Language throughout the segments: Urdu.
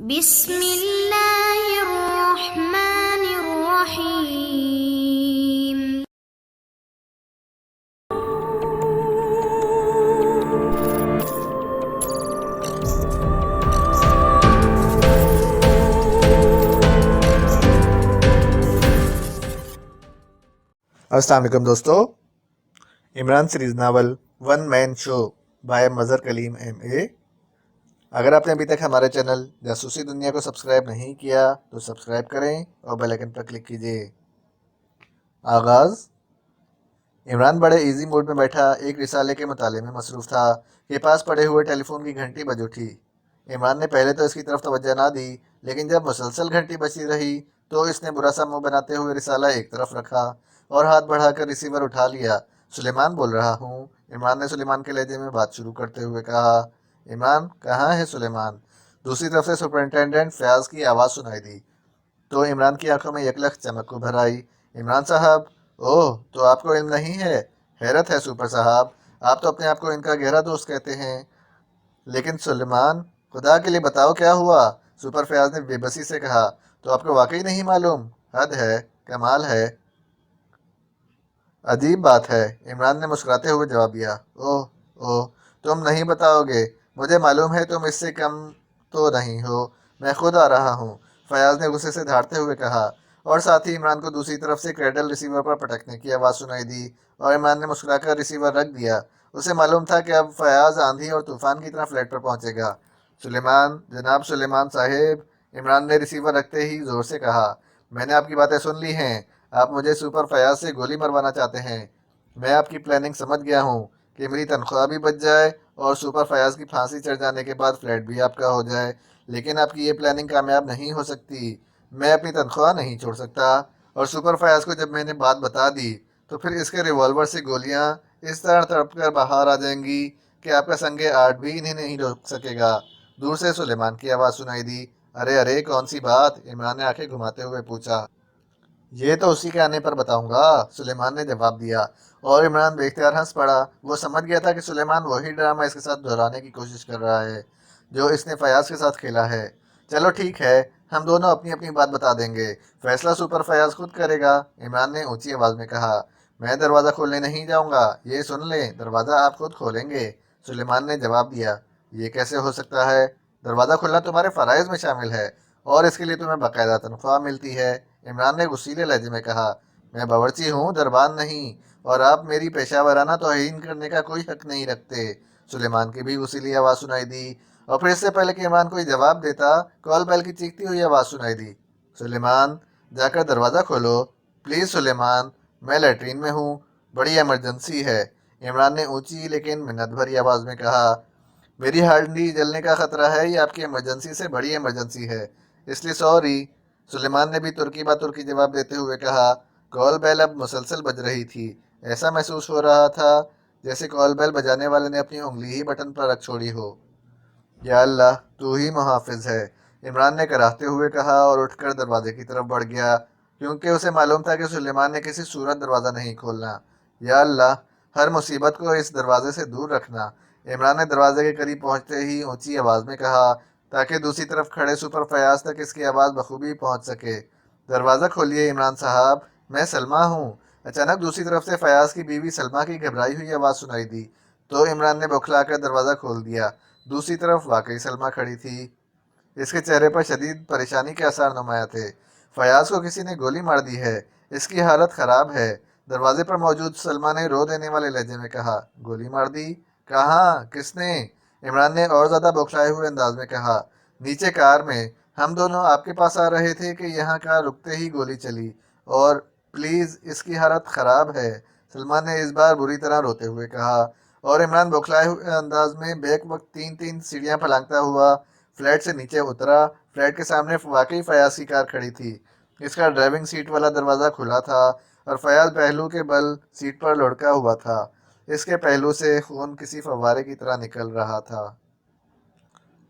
بسم اللہ الرحمن الرحیم۔ السلام علیکم دوستو، عمران سیریز ناول ون مین شو بائے مظہر کلیم MA۔ اگر آپ نے ابھی تک ہمارے چینل جاسوسی دنیا کو سبسکرائب نہیں کیا تو سبسکرائب کریں اور بیل آئیکن پر کلک کیجیے۔ آغاز۔ عمران بڑے ایزی موڈ میں بیٹھا ایک رسالے کے مطالعے میں مصروف تھا کہ پاس پڑے ہوئے ٹیلی فون کی گھنٹی بج اٹھی۔ عمران نے پہلے تو اس کی طرف توجہ نہ دی، لیکن جب مسلسل گھنٹی بجتی رہی تو اس نے برا سا منہ بناتے ہوئے رسالہ ایک طرف رکھا اور ہاتھ بڑھا کر ریسیور اٹھا لیا۔ سلیمان بول رہا ہوں، عمران نے سلیمان کے لہجے میں بات شروع کرتے ہوئے کہا۔ عمران، کہاں ہے سلیمان؟ دوسری طرف سے سپرنٹینڈنٹ فیاض کی آواز سنائی دی تو عمران کی آنکھوں میں یکلخت چمک ابھر آئی۔ عمران صاحب، اوہ، تو آپ کو علم نہیں ہے؟ حیرت ہے سپر صاحب، آپ تو اپنے آپ کو ان کا گہرا دوست کہتے ہیں۔ لیکن سلیمان، خدا کے لیے بتاؤ کیا ہوا؟ سپر فیاض نے بے بسی سے کہا۔ تو آپ کو واقعی نہیں معلوم؟ حد ہے، کمال ہے، عجیب بات ہے، عمران نے مسکراتے ہوئے جواب دیا۔ اوہ اوہ، تم نہیں بتاؤ گے؟ مجھے معلوم ہے تم اس سے کم تو نہیں ہو، میں خود آ رہا ہوں، فیاض نے غصے سے دھاڑتے ہوئے کہا، اور ساتھ ہی عمران کو دوسری طرف سے کریڈل ریسیور پر پٹکنے کی آواز سنائی دی اور عمران نے مسکرا کر ریسیور رکھ دیا۔ اسے معلوم تھا کہ اب فیاض آندھی اور طوفان کی طرح فلیٹ پر پہنچے گا۔ سلیمان، جناب سلیمان صاحب، عمران نے ریسیور رکھتے ہی زور سے کہا، میں نے آپ کی باتیں سن لی ہیں، آپ مجھے سپر فیاض سے گولی مروانا چاہتے ہیں۔ میں آپ کی پلاننگ سمجھ گیا ہوں کہ میری تنخواہ بھی بچ جائے اور سپر فیاض کی پھانسی چڑھ جانے کے بعد فلیٹ بھی آپ کا ہو جائے، لیکن آپ کی یہ پلاننگ کامیاب نہیں ہو سکتی۔ میں اپنی تنخواہ نہیں چھوڑ سکتا، اور سپر فیاض کو جب میں نے بات بتا دی تو پھر اس کے ریوالور سے گولیاں اس طرح تڑپ کر باہر آ جائیں گی کہ آپ کا سنگ آرٹ بھی انہیں نہیں روک سکے گا۔ دور سے سلیمان کی آواز سنائی دی۔ ارے ارے، کون سی بات؟ عمران نے آنکھیں گھماتے ہوئے پوچھا۔ یہ تو اسی کے آنے پر بتاؤں گا، سلیمان نے جواب دیا، اور عمران بے اختیار ہنس پڑا۔ وہ سمجھ گیا تھا کہ سلیمان وہی ڈرامہ اس کے ساتھ دہرانے کی کوشش کر رہا ہے جو اس نے فیاض کے ساتھ کھیلا ہے۔ چلو ٹھیک ہے، ہم دونوں اپنی اپنی بات بتا دیں گے، فیصلہ سپر فیاض خود کرے گا، عمران نے اونچی آواز میں کہا۔ میں دروازہ کھولنے نہیں جاؤں گا، یہ سن لیں، دروازہ آپ خود کھولیں گے، سلیمان نے جواب دیا۔ یہ کیسے ہو سکتا ہے؟ دروازہ کھولنا تمہارے فرائض میں شامل ہے اور اس کے لیے تمہیں باقاعدہ تنخواہ ملتی ہے، عمران نے غصیلے لہجے میں کہا۔ میں باورچی ہوں، دربان نہیں، اور آپ میری پیشہ ورانہ توہین کرنے کا کوئی حق نہیں رکھتے، سلیمان کی بھی غصیلی آواز سنائی دی، اور پھر اس سے پہلے کہ عمران کوئی جواب دیتا کال بیل کی چیختی ہوئی آواز سنائی دی۔ سلیمان، جا کر دروازہ کھولو، پلیز سلیمان، میں لیٹرین میں ہوں، بڑی ایمرجنسی ہے، عمران نے اونچی لیکن منت بھری آواز میں کہا۔ میری ہانڈی جلنے کا خطرہ ہے، یہ آپ کی ایمرجنسی سے بڑی ایمرجنسی ہے، اس لیے سوری، سلیمان نے بھی ترکی بہ ترکی جواب دیتے ہوئے کہا۔ کال بیل اب مسلسل بج رہی تھی، ایسا محسوس ہو رہا تھا جیسے کال بیل بجانے والے نے اپنی انگلی ہی بٹن پر رکھ چھوڑی ہو۔ یا اللہ، تو ہی محافظ ہے، عمران نے کراہتے ہوئے کہا اور اٹھ کر دروازے کی طرف بڑھ گیا، کیونکہ اسے معلوم تھا کہ سلیمان نے کسی صورت دروازہ نہیں کھولنا۔ یا اللہ، ہر مصیبت کو اس دروازے سے دور رکھنا، عمران نے دروازے کے قریب پہنچتے ہی اونچی آواز میں کہا تاکہ دوسری طرف کھڑے سپر فیاض تک اس کی آواز بخوبی پہنچ سکے۔ دروازہ کھولیے عمران صاحب، میں سلمیٰ ہوں۔ اچانک دوسری طرف سے فیاض کی بیوی سلمیٰ کی گھبرائی ہوئی آواز سنائی دی تو عمران نے بوکھلا کر دروازہ کھول دیا۔ دوسری طرف واقعی سلمیٰ کھڑی تھی، اس کے چہرے پر شدید پریشانی کے آثار نمایاں تھے۔ فیاض کو کسی نے گولی مار دی ہے، اس کی حالت خراب ہے، دروازے پر موجود سلمیٰ نے رو دینے والے لہجے میں کہا۔ گولی مار دی؟ کہاں؟ کس نے؟ عمران نے اور زیادہ بوکھلائے ہوئے انداز میں کہا۔ نیچے کار میں، ہم دونوں آپ کے پاس آ رہے تھے کہ یہاں کا رکتے ہی گولی چلی، اور پلیز اس کی حالت خراب ہے، سلمیٰ نے اس بار بری طرح روتے ہوئے کہا، اور عمران بوکھلائے ہوئے انداز میں بیک وقت تین تین سیڑھیاں پھلانگتا ہوا فلیٹ سے نیچے اترا۔ فلیٹ کے سامنے واقعی فیاض کی کار کھڑی تھی، اس کا ڈرائیونگ سیٹ والا دروازہ کھلا تھا اور فیاض پہلو کے بل سیٹ پر لڑکا ہوا تھا، اس کے پہلو سے خون کسی فوارے کی طرح نکل رہا تھا۔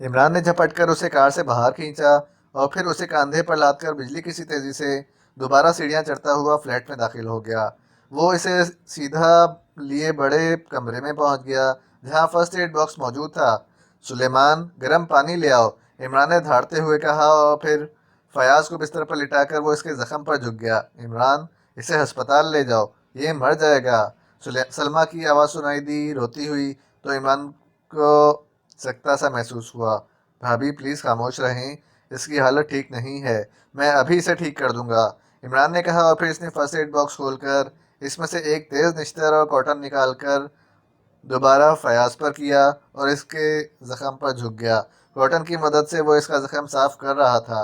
عمران نے جھپٹ کر اسے کار سے باہر کھینچا اور پھر اسے کاندھے پر لاد کر بجلی کسی تیزی سے دوبارہ سیڑھیاں چڑھتا ہوا فلیٹ میں داخل ہو گیا۔ وہ اسے سیدھا لیے بڑے کمرے میں پہنچ گیا جہاں فرسٹ ایڈ باکس موجود تھا۔ سلیمان، گرم پانی لے آؤ، عمران نے دھاڑتے ہوئے کہا اور پھر فیاض کو بستر پر لٹا کر وہ اس کے زخم پر جھک گیا۔ عمران، اسے ہسپتال لے جاؤ، یہ مر جائے گا۔ سلمہ کی آواز سنائی دی روتی ہوئی تو عمران کو سکتا سا محسوس ہوا۔ بھابھی پلیز خاموش رہیں، اس کی حالت ٹھیک نہیں ہے، میں ابھی اسے ٹھیک کر دوں گا، عمران نے کہا، اور پھر اس نے فرسٹ ایڈ باکس کھول کر اس میں سے ایک تیز نشتر اور کاٹن نکال کر دوبارہ فیاض پر کیا اور اس کے زخم پر جھک گیا۔ کاٹن کی مدد سے وہ اس کا زخم صاف کر رہا تھا۔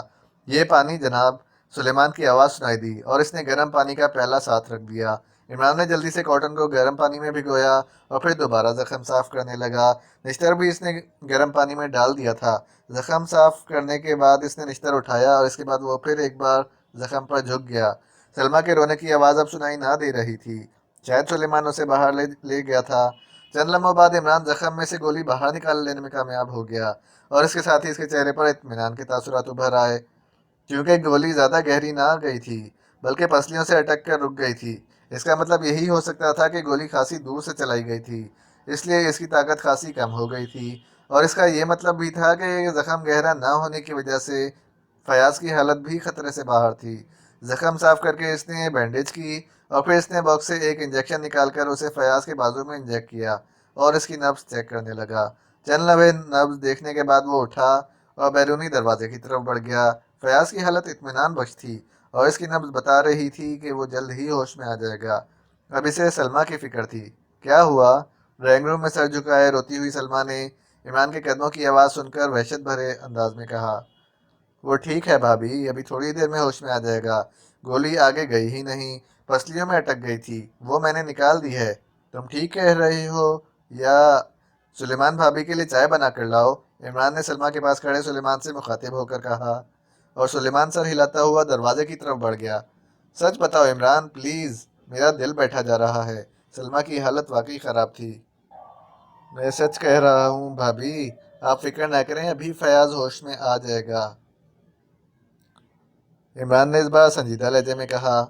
یہ پانی جناب، سلیمان کی آواز سنائی دی اور اس نے گرم پانی کا پیالہ ساتھ رکھ دیا۔ عمران نے جلدی سے کاٹن کو گرم پانی میں بھگویا اور پھر دوبارہ زخم صاف کرنے لگا۔ نشتر بھی اس نے گرم پانی میں ڈال دیا تھا۔ زخم صاف کرنے کے بعد اس نے نشتر اٹھایا اور اس کے بعد وہ پھر ایک بار زخم پر جھک گیا۔ سلمہ کے رونے کی آواز اب سنائی نہ دے رہی تھی، شاید سلیمان اسے باہر لے گیا تھا۔ چند لمحوں بعد عمران زخم میں سے گولی باہر نکال لینے میں کامیاب ہو گیا اور اس کے ساتھ ہی اس کے چہرے پر اطمینان کے تاثرات ابھر آئے، کیونکہ گولی زیادہ گہری نہ گئی تھی بلکہ پسلیوں سے اٹک کر رک گئی تھی۔ اس کا مطلب یہی ہو سکتا تھا کہ گولی خاصی دور سے چلائی گئی تھی، اس لیے اس کی طاقت خاصی کم ہو گئی تھی، اور اس کا یہ مطلب بھی تھا کہ زخم گہرا نہ ہونے کی وجہ سے فیاض کی حالت بھی خطرے سے باہر تھی۔ زخم صاف کر کے اس نے بینڈیج کی اور پھر اس نے باکس سے ایک انجیکشن نکال کر اسے فیاض کے بازو میں انجیکٹ کیا اور اس کی نبض چیک کرنے لگا۔ چند لمحے نبض دیکھنے کے بعد وہ اٹھا اور بیرونی دروازے کی طرف بڑھ گیا۔ فیاض کی حالت اطمینان بخش تھی اور اس کی نبض بتا رہی تھی کہ وہ جلد ہی ہوش میں آ جائے گا۔ اب اسے سلمہ کی فکر تھی۔ کیا ہوا؟ ڈرائنگ روم میں سر جھکائے روتی ہوئی سلمہ نے عمران کے قدموں کی آواز سن کر وحشت بھرے انداز میں کہا، وہ ٹھیک ہے بھابھی، ابھی تھوڑی دیر میں ہوش میں آ جائے گا، گولی آگے گئی ہی نہیں، پسلیوں میں اٹک گئی تھی، وہ میں نے نکال دی ہے۔ تم ٹھیک کہہ رہی ہو یا سلیمان بھابھی کے لیے چائے بنا کر لاؤ؟ عمران نے سلمہ کے پاس کھڑے سلیمان سے مخاطب ہو کر کہا، اور سلیمان سر ہلاتا ہوا دروازے کی طرف بڑھ گیا۔ سچ بتاؤ عمران پلیز، میرا دل بیٹھا جا رہا ہے۔ سلمہ کی حالت واقعی خراب تھی۔ میں سچ کہہ رہا ہوں بھابھی، آپ فکر نہ کریں، ابھی فیاض ہوش میں آ جائے گا۔ عمران نے اس بار سنجیدہ لہجے میں کہا،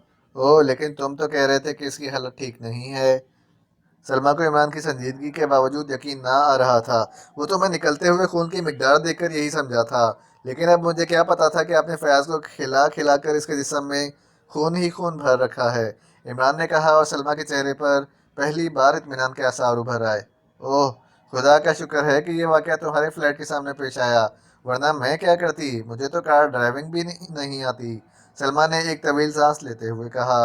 لیکن تم تو کہہ رہے تھے کہ اس کی حالت ٹھیک نہیں ہے۔ سلمہ کو عمران کی سنجیدگی کے باوجود یقین نہ آ رہا تھا۔ وہ تو میں نکلتے ہوئے خون کی مقدار دیکھ کر یہی سمجھا تھا، لیکن اب مجھے کیا پتا تھا کہ آپ نے فیاض کو کھلا کھلا کر اس کے جسم میں خون ہی خون بھر رکھا ہے، عمران نے کہا، اور سلمہ کے چہرے پر پہلی بار اطمینان کے آثار ابھر آئے۔ خدا کا شکر ہے کہ یہ واقعہ تمہارے فلیٹ کے سامنے پیش آیا، ورنہ میں کیا کرتی، مجھے تو کار ڈرائیونگ بھی نہیں آتی، سلمہ نے ایک طویل سانس لیتے ہوئے کہا،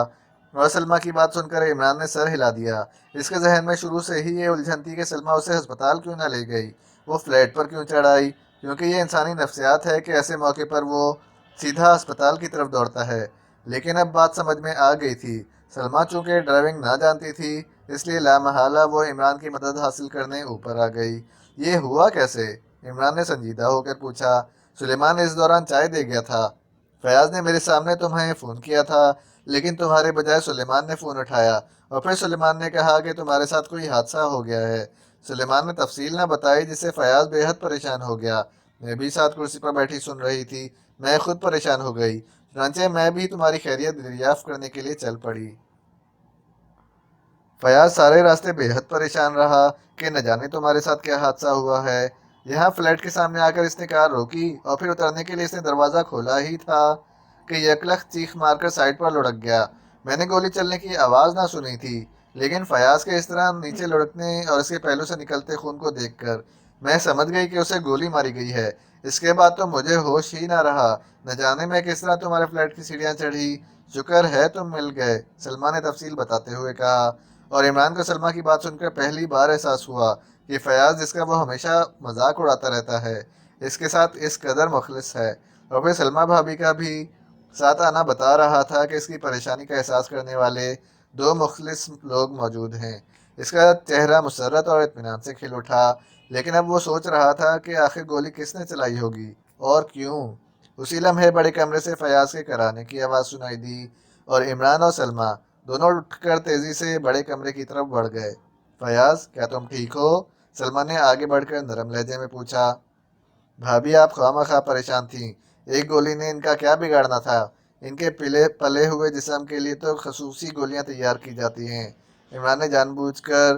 اور سلمہ کی بات سن کر عمران نے سر ہلا دیا۔ اس کے ذہن میں شروع سے ہی یہ الجھن تھی کہ سلمہ اسے ہسپتال کیوں نہ لے گئی، وہ فلیٹ پر کیوں چڑھ آئی، کیونکہ یہ انسانی نفسیات ہے کہ ایسے موقع پر وہ سیدھا ہسپتال کی طرف دوڑتا ہے۔ لیکن اب بات سمجھ میں آ گئی تھی، سلمہ چونکہ ڈرائیونگ نہ جانتی تھی، اس لیے لامحالہ وہ عمران کی مدد حاصل کرنے اوپر آ گئی۔ یہ ہوا کیسے؟ عمران نے سنجیدہ ہو کر پوچھا۔ سلیمان اس دوران چائے دے گیا تھا، فیاض نے میرے سامنے تمہیں فون کیا تھا، لیکن تمہارے بجائے سلیمان نے فون اٹھایا، اور پھر سلیمان نے کہا کہ تمہارے ساتھ کوئی حادثہ ہو گیا ہے۔ سلیمان نے تفصیل نہ بتائی، جس سے فیاض بے حد پریشان ہو گیا۔ میں بھی ساتھ کرسی پر بیٹھی سن رہی تھی، میں خود پریشان ہو گئی، چنانچہ میں بھی تمہاری خیریت دریافت کرنے کے لیے چل پڑی۔ فیاض سارے راستے بے حد پریشان رہا کہ نہ جانے تمہارے ساتھ کیا حادثہ ہوا ہے۔ یہاں فلیٹ کے سامنے آ کر اس نے کار روکی اور پھر اترنے کے لیے اس نے دروازہ کھولا ہی تھا کہ یکلخت چیخ مار کر سائڈ پر لڑک گیا۔ میں نے گولی چلنے کی آواز نہ سنی تھی، لیکن فیاض کے اس طرح نیچے لڑکنے اور اس کے پہلو سے نکلتے خون کو دیکھ کر میں سمجھ گئی کہ اسے گولی ماری گئی ہے۔ اس کے بعد تو مجھے ہوش ہی نہ رہا، نہ جانے میں کس طرح تمہارے فلیٹ کی سیڑھیاں چڑھی، شکر ہے تم مل گئے، سلمہ نے تفصیل بتاتے ہوئے کہا، اور عمران کو سلمہ کی بات سن کر پہلی بار احساس ہوا کہ فیاض، جس کا وہ ہمیشہ مذاق اڑاتا رہتا ہے، اس کے ساتھ اس قدر مخلص ہے، اور پھر سلمہ بھابھی کا بھی ساتھ آنا بتا رہا تھا کہ اس کی پریشانی کا احساس کرنے والے دو مخلص لوگ موجود ہیں۔ اس کا چہرہ مسرت اور اطمینان سے کھل اٹھا، لیکن اب وہ سوچ رہا تھا کہ آخر گولی کس نے چلائی ہوگی اور کیوں۔ اسی لمحے بڑے کمرے سے فیاض کے کرانے کی آواز سنائی دی اور عمران اور سلمہ دونوں اٹھ کر تیزی سے بڑے کمرے کی طرف بڑھ گئے۔ فیاض، کیا تم ٹھیک ہو؟ سلمہ نے آگے بڑھ کر نرم لہجے میں پوچھا۔ بھابھی، آپ خواہ پریشان تھیں، ایک گولی نے ان کا کیا بگاڑنا تھا، ان کے پلے ہوئے جسم کے لیے تو خصوصی گولیاں تیار کی جاتی ہیں۔ عمران نے جان بوجھ کر